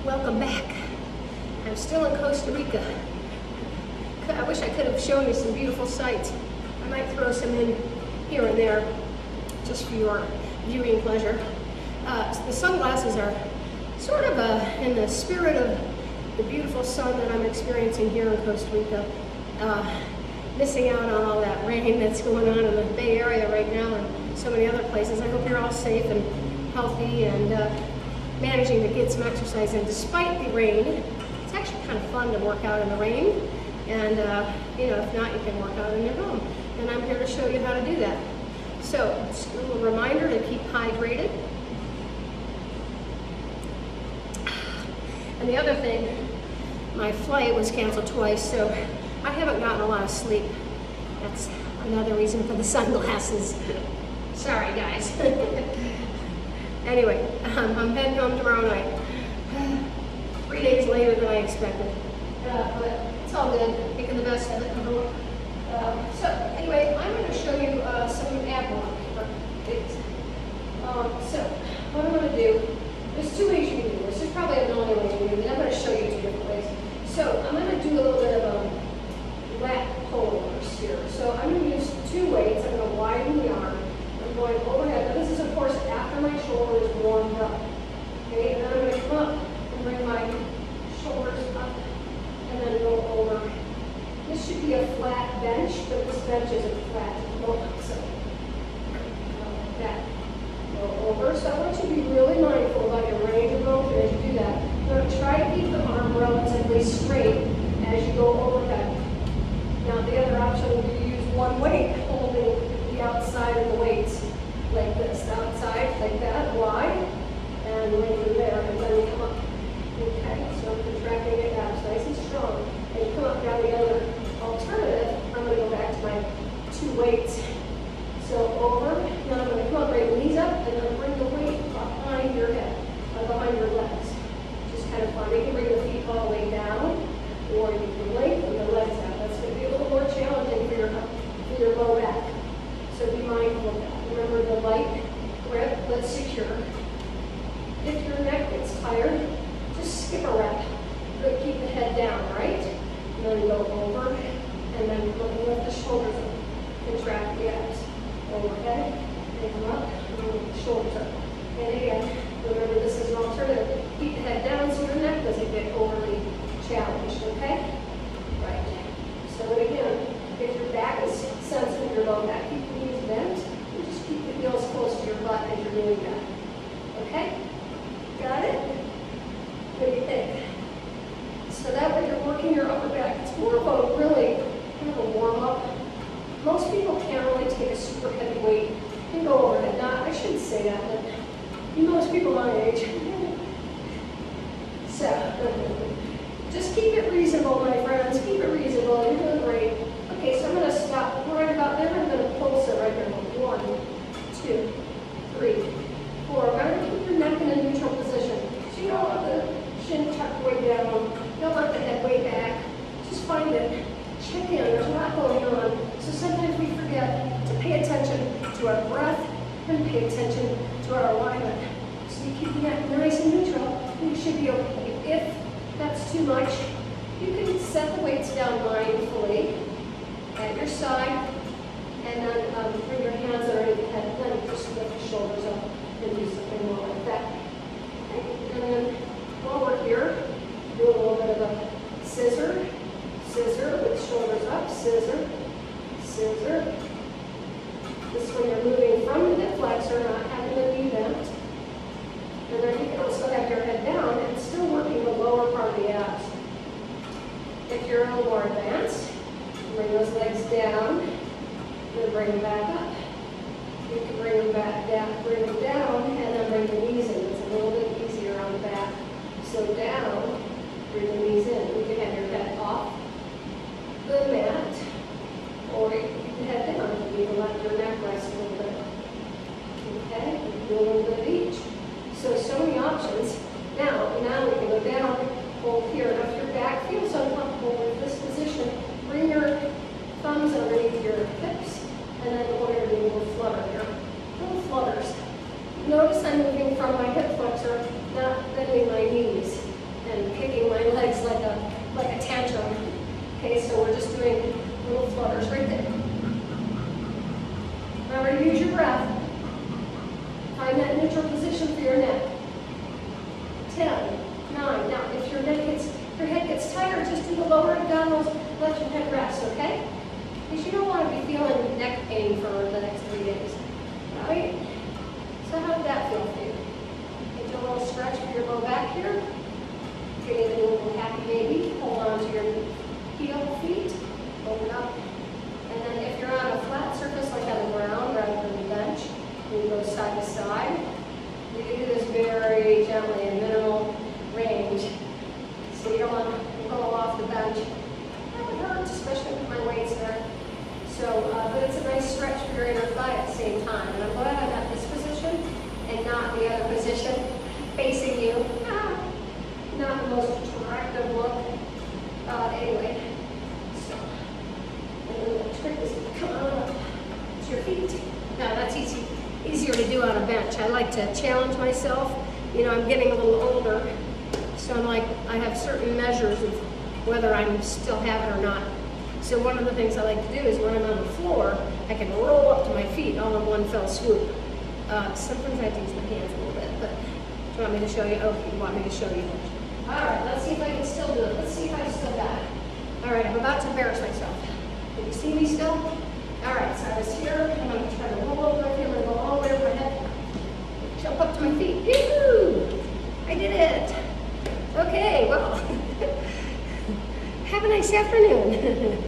Welcome back. I'm still in Costa Rica. I wish I could have shown you some beautiful sights. I might throw some in here and there just for your viewing pleasure. The sunglasses are sort of in the spirit of the beautiful sun that I'm experiencing here in Costa Rica. Missing out on all that rain that's going on in the Bay Area right now and so many other places. I hope you're all safe and healthy and managing to get some exercise in despite the rain. It's actually kind of fun to work out in the rain, and you know, if not, you can work out in your home. And I'm here to show you how to do that. So, just a little reminder to keep hydrated. And the other thing, my flight was canceled twice, so I haven't gotten a lot of sleep. That's another reason for the sunglasses. Sorry, guys. Anyway, I'm heading home tomorrow night. 3 days later than I expected. But it's all good, making the best of it. So anyway, I'm going to show you some ab work. So what I'm going to do, there's 2 ways you can do this. There's probably a million ways you can do it. I'm going to show you 2 different ways. So I'm going to do a little bit of lat pullovers here. So I'm going to use 2 weights. I'm going to widen the arm. I'm going overhead. Now this is of course after my shoulder is warmed up. Okay, and then I'm going to come up and bring my shoulders up and then go over. This should be a flat bench, but this bench isn't flat. So like that. Go over. So I want you to be really mindful about your range of motion as you do that. You're going to try to keep the arm relatively straight as you go overhead. Now the other option would be to use 1 weight holding the outside of the weights like this. The outside like that, wide, and right through there, and then you come up. Okay, so I'm contracting it abs nice and strong. And you come up down the other alternative. I'm going to go back to my 2 weights. So over, now I'm going to come up, bring the knees up, and then bring the weight behind your head, behind your legs. Just kind of fun. You can bring the feet all the way down, or you can lengthen the legs out. That's going to be a little more challenging for your low back. So be mindful of that. Remember the light grip, but secure. If your neck gets tired, just skip a rep. But keep the head down, right? And then go over, and then lift the shoulders up. Contract the abs. Overhead, and come up, and lift the shoulders up. And again, remember this is an alternative. Keep the head down so your neck doesn't get overly challenged, okay? Right. So again, if your back is sensitive, your low back, keep the knees bent, and just keep the heels close to your butt as you're doing that. Okay? Got it? What do you think? So that way you're working your upper back. It's more of a really kind of a warm-up. Most people can't really take a super heavy weight and go overhead. Now, I shouldn't say that, but most people my age. So, just keep it reasonable, my friends. Keep it reasonable. You're doing great. Okay, so I'm going to stop right about there. I'm going to pulse it right there. 1, 2, 3, 4. I'm going to keep your neck in a neutral position. So you don't let the shin tuck way down. Don't let the head way back. Just find it. Check in. There's a lot going on. So sometimes we forget to pay attention to our breath and pay attention to our alignment. So you keep the neck nice and neutral, and you should be okay. If that's too much, you can set the weights down mindfully at your side, and then bring your hands underneath the head, and then just lift the shoulders up and do something more like that. Okay. And then while we're here, do a little bit of a scissor, scissor with shoulders up, scissor, scissor. This way you're moving from the hip flexor, not having the knee bent. And then you can also have your head down and still working the lower part of the abs. If you're a little more advanced, bring those legs down, then bring them back up. You can bring them back down, bring them down, and then bring the knees in. It's a little bit easier on the back. So down, bring the knees in. You can have your head off the mat, or you can keep the head down if you need to let your neck rest a little bit. Okay, you can do a little bit of each. So many options. Now we can go down, hold here. Now if your back feels uncomfortable with this position, bring your thumbs underneath your hips, and then we're going to do a little flutter here. Little flutters. No lower it down, let your head rest, okay? Because you don't want to be feeling neck pain for the next 3 days, right? So how did that feel for you? Get a little stretch for your low back here. Create a little happy baby. Hold on to your heel feet. Open up. And then if you're on a flat surface like on the ground rather than the bench, you go side to side. You can do this very gently in minimal range. So you don't want to go off the bench. That would hurt, especially with my weights there. So, but it's a nice stretch for your inner thigh at the same time. And I'm glad I'm at this position and not the other position facing you. Not the most attractive look. Anyway, so, and the little trick is to come on up to your feet. Now that's easier to do on a bench. I like to challenge myself. You know, I'm getting a little older, so I'm like, I have certain measures of whether I'm still have it or not. So one of the things I like to do is when I'm on the floor, I can roll up to my feet all in one fell swoop. Sometimes I have to use my hands a little bit, but do you want me to show you? Oh, you want me to show you? All right, let's see if I can still do it. Let's see if I still got it. All right, I'm about to embarrass myself. Can you see me still? All right, so I was here. I'm going to try to roll over here. I'm going to go all the way over my head. Jump up to my feet. Yoo-hoo! I did it. Okay, well, have a nice afternoon.